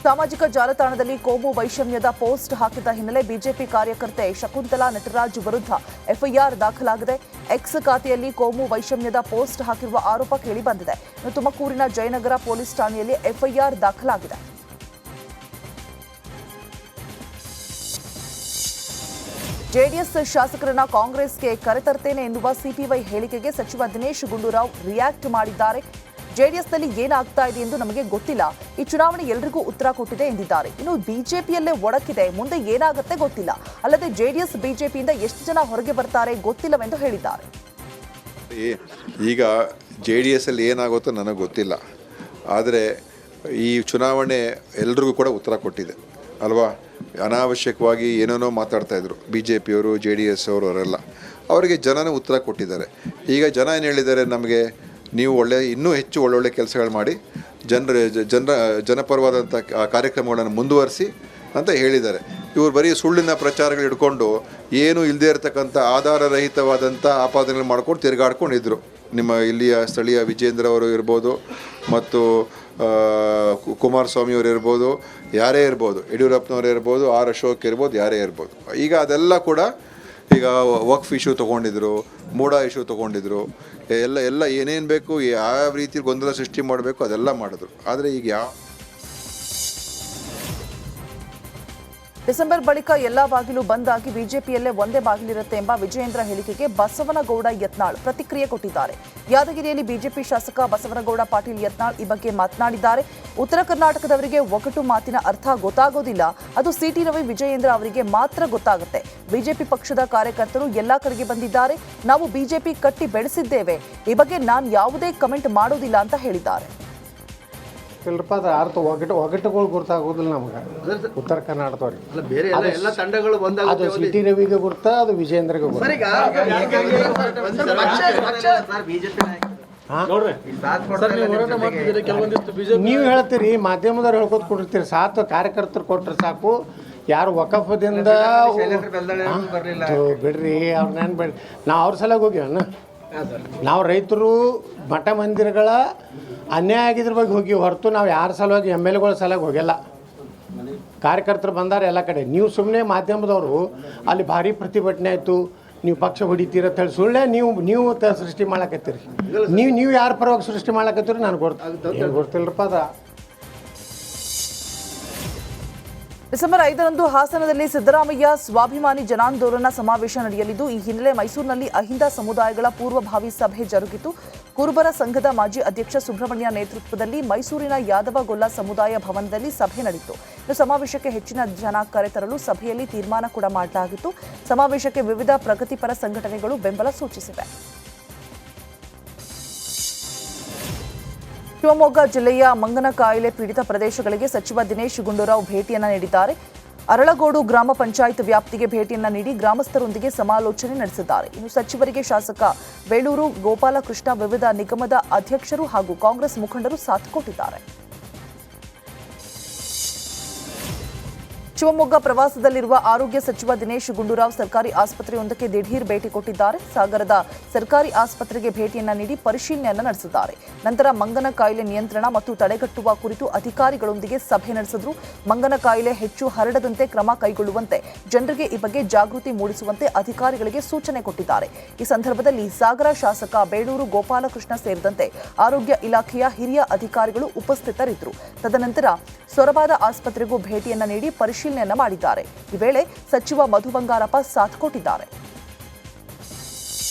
ಸಾಮಾಜಿಕ ಜಾಲತಾಣದಲ್ಲಿ ಕೋಮು ವೈಷಮ್ಯದ ಪೋಸ್ಟ್ ಹಾಕಿದ ಹಿನ್ನೆಲೆ ಬಿಜೆಪಿ ಕಾರ್ಯಕರ್ತೆ ಶಕುಂತಲಾ ನಟರಾಜ್ ವಿರುದ್ಧ ಎಫ್ಐಆರ್ ದಾಖಲಾಗಿದೆ. ಎಕ್ಸ್ ಖಾತೆಯಲ್ಲಿ ಕೋಮು ವೈಷಮ್ಯದ ಪೋಸ್ಟ್ ಹಾಕಿರುವ ಆರೋಪ ಕೇಳಿಬಂದಿದೆ. ತುಮಕೂರಿನ ಜಯನಗರ ಪೊಲೀಸ್ ಠಾಣೆಯಲ್ಲಿ ಎಫ್ಐಆರ್ ದಾಖಲಾಗಿದೆ. ಜೆಡಿಎಸ್ ಶಾಸಕರನ್ನ ಕಾಂಗ್ರೆಸ್ಗೆ ಕರೆತರ್ತೇನೆ ಎನ್ನುವ ಸಿಪಿವೈ ಹೇಳಿಕೆಗೆ ಸಚಿವ ದಿನೇಶ್ ಗುಂಡೂರಾವ್ ರಿಯಾಕ್ಟ್ ಮಾಡಿದ್ದಾರೆ. ಜೆಡಿಎಸ್ನಲ್ಲಿ ಏನಾಗ್ತಾ ಇದೆ ಎಂದು ನಮಗೆ ಗೊತ್ತಿಲ್ಲ. ಈ ಚುನಾವಣೆ ಎಲ್ರಿಗೂ ಉತ್ತರ ಕೊಟ್ಟಿದೆ ಎಂದಿದ್ದಾರೆ. ಇನ್ನು ಬಿಜೆಪಿಯಲ್ಲೇ ಒಡಕಿದೆ, ಮುಂದೆ ಏನಾಗುತ್ತೆ ಗೊತ್ತಿಲ್ಲ. ಅಲ್ಲದೆ ಜೆಡಿಎಸ್ ಬಿಜೆಪಿಯಿಂದ ಎಷ್ಟು ಜನ ಹೊರಗೆ ಬರ್ತಾರೆ ಗೊತ್ತಿಲ್ಲವೆಂದು ಹೇಳಿದ್ದಾರೆ. ಈಗ ಜೆಡಿಎಸ್ ಅಲ್ಲಿ ಏನಾಗುತ್ತೋ ನನಗೆ ಗೊತ್ತಿಲ್ಲ. ಆದರೆ ಈ ಚುನಾವಣೆ ಎಲ್ರಿಗೂ ಕೂಡ ಉತ್ತರ ಕೊಟ್ಟಿದೆ ಅಲ್ವಾ. ಅನಾವಶ್ಯಕವಾಗಿ ಏನೇನೋ ಮಾತಾಡ್ತಾ ಇದ್ರು ಬಿಜೆಪಿಯವರು, JDS ಅವರೆಲ್ಲ. ಅವರಿಗೆ ಜನನೇ ಉತ್ತರ ಕೊಟ್ಟಿದ್ದಾರೆ. ಈಗ ಜನ ಏನು ಹೇಳಿದ್ದಾರೆ, ನಮಗೆ ನೀವು ಇನ್ನೂ ಹೆಚ್ಚು ಒಳ್ಳೊಳ್ಳೆ ಕೆಲಸಗಳು ಮಾಡಿ ಜನಪರವಾದಂಥ ಕಾರ್ಯಕ್ರಮಗಳನ್ನು ಮುಂದುವರಿಸಿ ಅಂತ ಹೇಳಿದ್ದಾರೆ. ಇವರು ಬರೀ ಸುಳ್ಳಿನ ಪ್ರಚಾರಗಳು ಹಿಡ್ಕೊಂಡು ಏನು ಇಲ್ಲದೇ ಇರತಕ್ಕಂಥ ಆಧಾರರಹಿತವಾದಂಥ ಆಪಾದನೆಗಳು ಮಾಡ್ಕೊಂಡು ತಿರುಗಾಡ್ಕೊಂಡಿದ್ರು. ನಿಮ್ಮ ಇಲ್ಲಿಯ ಸ್ಥಳೀಯ ವಿಜೇಂದ್ರ ಅವರು ಇರ್ಬೋದು, ಮತ್ತು ಕುಮಾರಸ್ವಾಮಿಯವರು ಇರ್ಬೋದು, ಯಾರೇ ಇರ್ಬೋದು, ಯಡಿಯೂರಪ್ಪನವರು ಇರ್ಬೋದು, ಅಶೋಕ್ ಇರ್ಬೋದು, ಯಾರೇ ಇರ್ಬೋದು. ಈಗ ಅದೆಲ್ಲ ಕೂಡ ಈಗ ವಕ್ಫ್ ಇಶ್ಯೂ ತೊಗೊಂಡಿದ್ರು, ಮೂಡಾ ಇಶ್ಯೂ ತೊಗೊಂಡಿದ್ರು, ಎಲ್ಲ ಏನೇನು ಬೇಕು, ಯಾವ ರೀತಿ ಗೊಂದಲ ಸೃಷ್ಟಿ ಮಾಡಬೇಕು ಅದೆಲ್ಲ ಮಾಡಿದ್ರು. ಆದರೆ ಈಗ ಡಿಸೆಂಬರ್ ಬಳಿಕ ಎಲ್ಲಾ ಬಾಗಿಲು ಬಂದ್ ಆಗಿ ಬಿಜೆಪಿಯಲ್ಲೇ ಒಂದೇ ಬಾಗಿಲಿರುತ್ತೆ ಎಂಬ ವಿಜಯೇಂದ್ರ ಹೇಳಿಕೆಗೆ ಬಸವನಗೌಡ ಯತ್ನಾಳ್ ಪ್ರತಿಕ್ರಿಯೆ ಕೊಟ್ಟಿದ್ದಾರೆ. ಯಾದಗಿರಿಯಲ್ಲಿ ಬಿಜೆಪಿ ಶಾಸಕ ಬಸವನಗೌಡ ಪಾಟೀಲ್ ಯತ್ನಾಳ್ ಈ ಬಗ್ಗೆ ಮಾತನಾಡಿದ್ದಾರೆ. ಉತ್ತರ ಕರ್ನಾಟಕದವರಿಗೆ ಒಗಟು ಮಾತಿನ ಅರ್ಥ ಗೊತ್ತಾಗೋದಿಲ್ಲ, ಅದು ಸಿಟಿ ರವಿ ವಿಜಯೇಂದ್ರ ಅವರಿಗೆ ಮಾತ್ರ ಗೊತ್ತಾಗುತ್ತೆ. ಬಿಜೆಪಿ ಪಕ್ಷದ ಕಾರ್ಯಕರ್ತರು ಎಲ್ಲಾ ಕಡೆಗೆ ಬಂದಿದ್ದಾರೆ, ನಾವು ಬಿಜೆಪಿ ಕಟ್ಟಿ ಬೆಳೆಸಿದ್ದೇವೆ, ಈ ಬಗ್ಗೆ ನಾನು ಯಾವುದೇ ಕಮೆಂಟ್ ಮಾಡೋದಿಲ್ಲ ಅಂತ ಹೇಳಿದ್ದಾರೆ. ಇಲ್ಲಪ್ಪ, ಅದು ಅರ್ಥ ಒಗಟುಗಳು ಗೊತ್ತಾಗೋದಿಲ್ಲ ನಮ್ಗೆ ಉತ್ತರ ಕರ್ನಾಟಕದವ್ರಿಗೆ. ಅದು ಸಿಟಿ ರವಿಗೆ ಗುರ್ತ, ಅದು ವಿಜೇಂದ್ರಗೆ ಗುರ್ತ. ನೀವು ಹೇಳ್ತೀರಿ, ಮಾಧ್ಯಮದವ್ರು ಹೇಳ್ಕೊತ ಕೊಟ್ಟಿರ್ತೀರಿ, ಸಾಕು ಕಾರ್ಯಕರ್ತರು ಕೊಟ್ಟರೆ ಸಾಕು, ಯಾರು ವಕಫದಿಂದ ಬಿಡ್ರಿ ಅವ್ರನ್ನೇನು ಬಿಡ್ರಿ. ನಾವು ಅವ್ರ ಸಲುವಾಗಿ ಹೋಗ್ಯವಣ್ಣ. ನಾವು ರೈತರು ಮಠ ಮಂದಿರಗಳ ಅನ್ಯಾಯ ಆಗಿದ್ರ ಬಗ್ಗೆ ಹೋಗಿ ಹೊರತು ನಾವು ಯಾರ ಸಲುವಾಗಿ MLAಗಳ ಸಲುವಾಗಿ ಹೋಗಿಲ್ಲ. ಕಾರ್ಯಕರ್ತರು ಬಂದಾರೆ ಎಲ್ಲ ಕಡೆ. ನೀವು ಸುಮ್ಮನೆ ಮಾಧ್ಯಮದವರು ಅಲ್ಲಿ ಭಾರಿ ಪ್ರತಿಭಟನೆ ಆಯಿತು, ನೀವು ಪಕ್ಷ ಹೊಡಿತೀರ ಅಂತ ಹೇಳಿ ಸುಳ್ಳೆ ನೀವು ಸೃಷ್ಟಿ ಮಾಡಕತ್ತೀರಿ. ನೀವು ಯಾರ ಪರವಾಗಿ ಸೃಷ್ಟಿ ಮಾಡಕತ್ತೀರಿ ನನಗೆ ಗೊತ್ತಿಲ್ಲರಪ್ಪ. ಅದ ಡಿಸೆಂಬರ್ 5ರಂದು ಹಾಸನದಲ್ಲಿ ಸಿದ್ದರಾಮಯ್ಯ ಸ್ವಾಭಿಮಾನಿ ಜನಾಂದೋಲನ ಸಮಾವೇಶ ನಡೆಯಲಿದ್ದು, ಈ ಹಿನ್ನೆಲೆ ಮೈಸೂರಿನಲ್ಲಿ ಅಹಿಂದ ಸಮುದಾಯಗಳ ಪೂರ್ವಭಾವಿ ಸಭೆ ಜರುಗಿತು. ಕುರುಬರ ಸಂಘದ ಮಾಜಿ ಅಧ್ಯಕ್ಷ ಸುಬ್ರಹ್ಮಣ್ಯ ನೇತೃತ್ವದಲ್ಲಿ ಮೈಸೂರಿನ ಯಾದವಗೊಲ್ಲ ಸಮುದಾಯ ಭವನದಲ್ಲಿ ಸಭೆ ನಡೆಯಿತು. ಸಮಾವೇಶಕ್ಕೆ ಹೆಚ್ಚಿನ ಜನ ಕರೆತರಲು ಸಭೆಯಲ್ಲಿ ತೀರ್ಮಾನ ಕೂಡ ಮಾಡಲಾಗಿತ್ತು. ಸಮಾವೇಶಕ್ಕೆ ವಿವಿಧ ಪ್ರಗತಿಪರ ಸಂಘಟನೆಗಳು ಬೆಂಬಲ ಸೂಚಿಸಿವೆ. ಶಿವಮೊಗ್ಗ ಜಿಲ್ಲೆಯ ಮಂಗನ ಕಾಯಿಲೆ ಪೀಡಿತ ಪ್ರದೇಶಗಳಿಗೆ ಸಚಿವ ದಿನೇಶ್ ಗುಂಡೂರಾವ್ ಭೇಟಿಯನ್ನ ನೀಡಿದ್ದಾರೆ. ಅರಳಗೋಡು ಗ್ರಾಮ ಪಂಚಾಯತ್ ವ್ಯಾಪ್ತಿಗೆ ಭೇಟಿಯನ್ನ ನೀಡಿ ಗ್ರಾಮಸ್ಥರೊಂದಿಗೆ ಸಮಾಲೋಚನೆ ನಡೆಸಿದ್ದಾರೆ. ಇನ್ನು ಸಚಿವರಿಗೆ ಶಾಸಕ ಬೇಳೂರು ಗೋಪಾಲಕೃಷ್ಣ, ವಿವಿಧ ನಿಗಮದ ಅಧ್ಯಕ್ಷರು ಹಾಗೂ ಕಾಂಗ್ರೆಸ್ ಮುಖಂಡರು ಸಾಥ್ ಕೊಟ್ಟಿದ್ದಾರೆ. ಶಿವಮೊಗ್ಗ ಪ್ರವಾಸದಲ್ಲಿರುವ ಆರೋಗ್ಯ ಸಚಿವ ದಿನೇಶ್ ಗುಂಡೂರಾವ್ ಸರ್ಕಾರಿ ಆಸ್ಪತ್ರೆಯೊಂದಕ್ಕೆ ದಿಢೀರ್ ಭೇಟಿ ಕೊಟ್ಟಿದ್ದಾರೆ. ಸಾಗರದ ಸರ್ಕಾರಿ ಆಸ್ಪತ್ರೆಗೆ ಭೇಟಿಯನ್ನ ನೀಡಿ ಪರಿಶೀಲನೆಯನ್ನ ನಡೆಸಿದ್ದಾರೆ. ನಂತರ ಮಂಗನ ಕಾಯಿಲೆ ನಿಯಂತ್ರಣ ಮತ್ತು ತಡೆಗಟ್ಟುವ ಕುರಿತು ಅಧಿಕಾರಿಗಳೊಂದಿಗೆ ಸಭೆ ನಡೆಸಿದ್ರು. ಮಂಗನ ಕಾಯಿಲೆ ಹೆಚ್ಚು ಹರಡದಂತೆ ಕ್ರಮ ಕೈಗೊಳ್ಳುವಂತೆ, ಜನರಿಗೆ ಈ ಬಗ್ಗೆ ಜಾಗೃತಿ ಮೂಡಿಸುವಂತೆ ಅಧಿಕಾರಿಗಳಿಗೆ ಸೂಚನೆ ಕೊಟ್ಟಿದ್ದಾರೆ. ಈ ಸಂದರ್ಭದಲ್ಲಿ ಸಾಗರ ಶಾಸಕ ಬೇಳೂರು ಗೋಪಾಲಕೃಷ್ಣ ಸೇರಿದಂತೆ ಆರೋಗ್ಯ ಇಲಾಖೆಯ ಹಿರಿಯ ಅಧಿಕಾರಿಗಳು ಉಪಸ್ಥಿತರಿದ್ದರು. ತದನಂತರ ಸೊರಬಾದ ಆಸ್ಪತ್ರೆಗೂ ಭೇಟಿಯನ್ನ ನೀಡಿ ಪರಿಶೀಲನೆಯನ್ನ ಮಾಡಿದ್ದಾರೆ. ಈ ವೇಳೆ ಸಚಿವ ಮಧು ಬಂಗಾರಪ್ಪ ಸಾಥ್ ಕೊಟ್ಟಿದ್ದಾರೆ.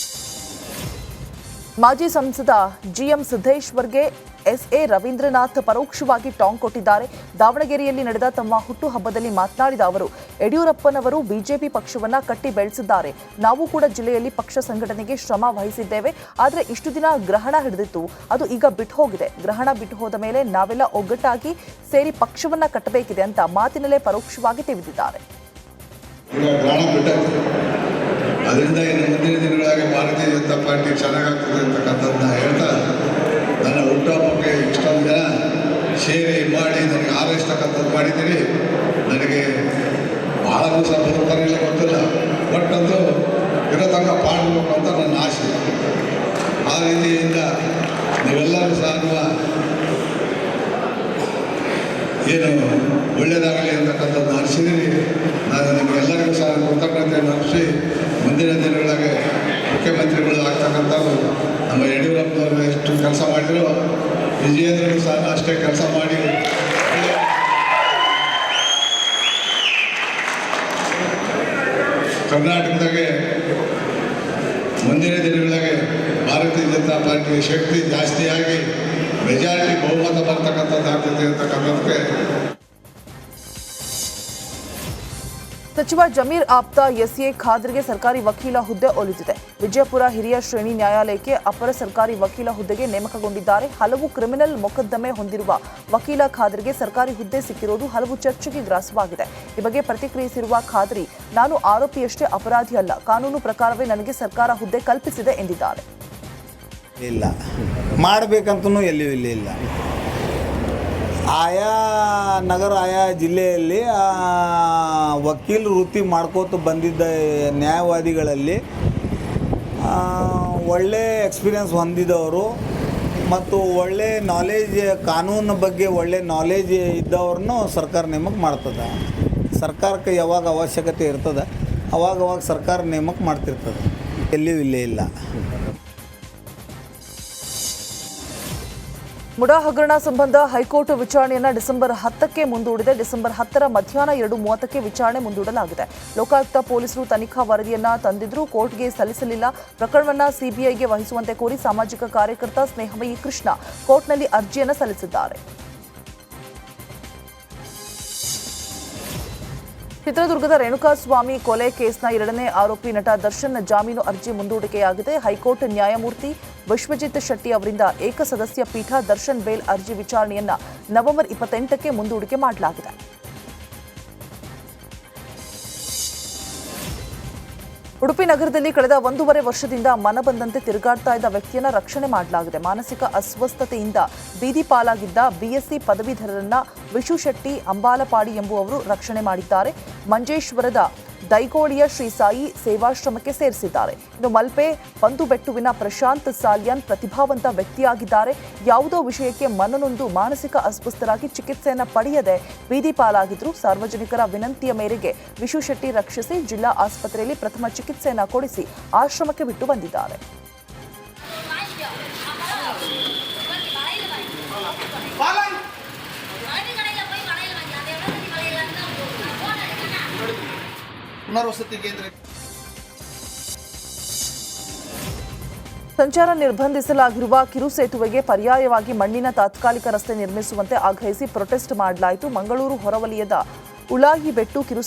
ಮಾಜಿ ಸಂಸದ GM ಸಿದ್ದೇಶ್ವರ್ಗೆ SA ರವೀಂದ್ರನಾಥ್ ಪರೋಕ್ಷವಾಗಿ ಟಾಂಗ್ ಕೊಟ್ಟಿದ್ದಾರೆ. ದಾವಣಗೆರೆಯಲ್ಲಿ ನಡೆದ ತಮ್ಮ ಹುಟ್ಟುಹಬ್ಬದಲ್ಲಿ ಮಾತನಾಡಿದ ಅವರು, ಯಡಿಯೂರಪ್ಪನವರು ಬಿಜೆಪಿ ಪಕ್ಷವನ್ನ ಕಟ್ಟಿ ಬೆಳೆಸಿದ್ದಾರೆ. ನಾವು ಕೂಡ ಜಿಲ್ಲೆಯಲ್ಲಿ ಪಕ್ಷ ಸಂಘಟನೆಗೆ ಶ್ರಮ ವಹಿಸಿದ್ದೇವೆ. ಆದರೆ ಇಷ್ಟು ದಿನ ಗ್ರಹಣ ಹಿಡಿದಿತ್ತು, ಅದು ಈಗ ಬಿಟ್ಟು ಹೋಗಿದೆ. ಗ್ರಹಣ ಬಿಟ್ಟು ಹೋದ ಮೇಲೆ ನಾವೆಲ್ಲ ಒಗ್ಗಟ್ಟಾಗಿ ಸೇರಿ ಪಕ್ಷವನ್ನ ಕಟ್ಟಬೇಕಿದೆ ಅಂತ ಮಾತಿನಲ್ಲೇ ಪರೋಕ್ಷವಾಗಿ ತಿಳಿದಿದ್ದಾರೆ. ಅದರಿಂದ ಇನ್ನು ಮುಂದಿನ ದಿನಗಳಾಗಿ ಭಾರತೀಯ ಜನತಾ ಪಾರ್ಟಿ ಚೆನ್ನಾಗಾಗ್ತದೆ ಅಂತಕ್ಕಂಥದ್ದನ್ನ ಹೇಳ್ತಾ, ನನ್ನ ಹುಟ್ಟುಹಬ್ಬಕ್ಕೆ ಇಷ್ಟೊಂದು ಜನ ಸೇರಿ ಮಾಡಿ ನನಗೆ ಆರೈಸ್ತಕ್ಕಂಥದ್ದು ಮಾಡಿದ್ದೀರಿ. ನನಗೆ ಭಾಳ ದಿವಸ ಬರ್ತಾರೆ ಇಲ್ಲ ಗೊತ್ತಿಲ್ಲ, ಬಟ್ ಅದು ಇರೋ ತನಕ ಮಾಡಬೇಕು ಅಂತ ನನ್ನ ಆಸೆ. ಆ ರೀತಿಯಿಂದ ನೀವೆಲ್ಲರೂ ಸಹ ಏನು ಒಳ್ಳೆಯದಾಗಲಿ ಅಂತಕ್ಕಂಥದ್ದು ಹರಿಸಿದ್ದೀನಿ. ನಾನು ನಿಮಗೆಲ್ಲರಿಗೂ ಸಹ ಕೃತಜ್ಞತೆಯನ್ನು ಅರ್ಪಿಸಿ ಮುಂದಿನ ದಿನಗಳಿಗೆ ಮುಖ್ಯಮಂತ್ರಿಗಳು ಆಗ್ತಕ್ಕಂಥವ್ರು ನಮ್ಮ ಯಡಿಯೂರಪ್ಪನವರು ಎಷ್ಟು ಕೆಲಸ ಮಾಡಿದ್ರು ವಿಜಯೇಂದ್ರರು ಸಹ ಅಷ್ಟೇ ಕೆಲಸ ಮಾಡಿ ಕರ್ನಾಟಕದಾಗೆ ಮುಂದಿನ ದಿನಗಳಿಗೆ ಭಾರತೀಯ ಜನತಾ ಪಾರ್ಟಿಯ ಶಕ್ತಿ ಜಾಸ್ತಿಯಾಗಿ ಮೆಜಾರಿಟಿ ಬಹುಮತ ಬರ್ತಕ್ಕಂಥದ್ದು ಆಗ್ತದೆ ಅಂತಕ್ಕಂಥದ್ದಕ್ಕೆ ಸಚಿವ ಜಮೀರ್ ಆಪ್ತಾ ಎಸ್ಎ ಖಾದ್ರಿಗೆ ಸರ್ಕಾರಿ ವಕೀಲ ಹುದ್ದೆ ಒಲಿದಿದೆ. ವಿಜಯಪುರ ಹಿರಿಯ ಶ್ರೇಣಿ ನ್ಯಾಯಾಲಯಕ್ಕೆ ಅಪರ ಸರ್ಕಾರಿ ವಕೀಲ ಹುದ್ದೆಗೆ ನೇಮಕಗೊಂಡಿದ್ದಾರೆ. ಹಲವು ಕ್ರಿಮಿನಲ್ ಮೊಕದ್ದಮೆ ಹೊಂದಿರುವ ವಕೀಲ ಖಾದ್ರಿಗೆ ಸರ್ಕಾರಿ ಹುದ್ದೆ ಸಿಕ್ಕಿರುವುದು ಹಲವು ಚರ್ಚೆಗೆ ಗ್ರಾಸವಾಗಿದೆ. ಈ ಬಗ್ಗೆ ಪ್ರತಿಕ್ರಿಯಿಸಿರುವ ಖಾದ್ರಿ, ನಾನು ಆರೋಪಿಯಷ್ಟೇ ಅಪರಾಧಿ ಅಲ್ಲ, ಕಾನೂನು ಪ್ರಕಾರವೇ ನನಗೆ ಸರ್ಕಾರ ಹುದ್ದೆ ಕಲ್ಪಿಸಿದೆ ಎಂದಿದ್ದಾರೆ. ಇಲ್ಲ ಮಾಡಬೇಕಂತೂ ಎಲ್ಲಿಯೂ ಇಲ್ಲ. ಆಯಾ ನಗರ ಆಯಾ ಜಿಲ್ಲೆಯಲ್ಲಿ ವಕೀಲ ವೃತ್ತಿ ಮಾಡ್ಕೋತ ಬಂದಿದ್ದ ನ್ಯಾಯವಾದಿಗಳಲ್ಲಿ ಒಳ್ಳೆ ಎಕ್ಸ್ಪೀರಿಯನ್ಸ್ ಹೊಂದಿದವರು ಮತ್ತು ಒಳ್ಳೆ ನಾಲೇಜ್ ಕಾನೂನು ಬಗ್ಗೆ ಒಳ್ಳೆ ನಾಲೇಜ್ ಇದ್ದವ್ರನ್ನೂ ಸರ್ಕಾರ ನೇಮಕ ಮಾಡ್ತದೆ. ಸರ್ಕಾರಕ್ಕೆ ಯಾವಾಗ ಅವಶ್ಯಕತೆ ಇರ್ತದೆ ಅವಾಗ ಸರ್ಕಾರ ನೇಮಕ ಮಾಡ್ತಿರ್ತದೆ. ಎಲ್ಲಿಯೂ ಇಲ್ಲ. ಮುಡಾ ಹಗರಣ ಸಂಬಂಧ ಹೈಕೋರ್ಟ್ ವಿಚಾರಣೆಯನ್ನು ಡಿಸೆಂಬರ್ 10ಕ್ಕೆ ಮುಂದೂಡಿದೆ. ಡಿಸೆಂಬರ್ 10ರ ಮಧ್ಯಾಹ್ನ 2:30ಕ್ಕೆ ವಿಚಾರಣೆ ಮುಂದೂಡಲಾಗಿದೆ. ಲೋಕಾಯುಕ್ತ ಪೊಲೀಸರು ತನಿಖಾ ವರದಿಯನ್ನ ತಂದಿದ್ರೂ ಕೋರ್ಟ್ಗೆ ಸಲ್ಲಿಸಲಿಲ್ಲ. ಪ್ರಕರಣವನ್ನು ಸಿಬಿಐಗೆ ವಹಿಸುವಂತೆ ಕೋರಿ ಸಾಮಾಜಿಕ ಕಾರ್ಯಕರ್ತ ಸ್ನೇಹಮಯಿ ಕೃಷ್ಣ ಕೋರ್ಟ್ನಲ್ಲಿ ಅರ್ಜಿಯನ್ನು ಸಲ್ಲಿಸಿದ್ದಾರೆ. ಚಿತ್ರದುರ್ಗದ ರೇಣುಕಾಸ್ವಾಮಿ ಕೊಲೆ ಕೇಸ್ನ 2ನೇ ಆರೋಪಿ ನಟ ದರ್ಶನ್ ಜಾಮೀನು ಅರ್ಜಿ ಮುಂದೂಡಿಕೆಯಾಗಿದೆ. ಹೈಕೋರ್ಟ್ ನ್ಯಾಯಮೂರ್ತಿ ವಿಶ್ವಜಿತ್ ಶೆಟ್ಟಿ ಅವರಿಂದ ಏಕಸದಸ್ಯ ಪೀಠ ದರ್ಶನ್ ಬೇಲ್ ಅರ್ಜಿ ವಿಚಾರಣೆಯನ್ನ ನವೆಂಬರ್ 28ಕ್ಕೆ ಮುಂದೂಡಿಕೆ ಮಾಡಲಾಗಿದೆ. ಉಡುಪಿ ನಗರದಲ್ಲಿ ಕಳೆದ 1.5 ವರ್ಷದಿಂದ ಮನಬಂದಂತೆ ತಿರುಗಾಡ್ತಾ ಇದ್ದ ವ್ಯಕ್ತಿಯನ್ನ ರಕ್ಷಣೆ ಮಾಡಲಾಗಿದೆ. ಮಾನಸಿಕ ಅಸ್ವಸ್ಥತೆಯಿಂದ ಬೀದಿ ಪಾಲಾಗಿದ್ದ ಬಿಎಸ್ಸಿ ಪದವೀಧರರನ್ನ ವಿಶು ಶೆಟ್ಟಿ ಅಂಬಾಲಪಾಡಿ ಎಂಬುವವರು ರಕ್ಷಣೆ ಮಾಡಿದ್ದಾರೆ. ಮಂಜೇಶ್ವರದ ದೈಗೋಳಿಯ ಶ್ರೀ ಸಾಯಿ ಸೇವಾಶ್ರಮಕ್ಕೆ ಸೇರಿಸಿದ್ದಾರೆ. ಇನ್ನು ಮಲ್ಪೆ ಪಂದುಬೆಟ್ಟುವಿನ ಪ್ರಶಾಂತ್ ಸಾಲ್ಯಾನ್ ಪ್ರತಿಭಾವಂತ ವ್ಯಕ್ತಿಯಾಗಿದ್ದಾರೆ. ಯಾವುದೋ ವಿಷಯಕ್ಕೆ ಮನನೊಂದು ಮಾನಸಿಕ ಅಸ್ವಸ್ಥರಾಗಿ ಚಿಕಿತ್ಸೆಯನ್ನು ಪಡೆಯದೆ ಬೀದಿ ಪಾಲಾಗಿದ್ರು. ಸಾರ್ವಜನಿಕರ ವಿನಂತಿಯ ಮೇರೆಗೆ ವಿಶು ಶೆಟ್ಟಿ ರಕ್ಷಿಸಿ ಜಿಲ್ಲಾ ಆಸ್ಪತ್ರೆಯಲ್ಲಿ ಪ್ರಥಮ ಚಿಕಿತ್ಸೆಯನ್ನು ಕೊಡಿಸಿ ಆಶ್ರಮಕ್ಕೆ ಬಿಟ್ಟು ಬಂದಿದ್ದಾರೆ. ಪುನರ್ವಸತಿ ಕೇಂದ್ರ ಸಂಚಾರ ನಿರ್ಬಂಧಿಸಲಾಗಿರುವ ಕಿರು ಸೇತುವೆಗೆ ಪರ್ಯಾಯವಾಗಿ ಮಣ್ಣಿನ ತಾತ್ಕಾಲಿಕ ರಸ್ತೆ ನಿರ್ಮಿಸುವಂತೆ ಆಗ್ರಹಿಸಿ ಪ್ರೊಟೆಸ್ಟ್ ಮಾಡಲಾಯಿತು. ಮಂಗಳೂರು ಹೊರವಲಯದ ಉಳಾಹಿಬೆಟ್ಟು ಕಿರು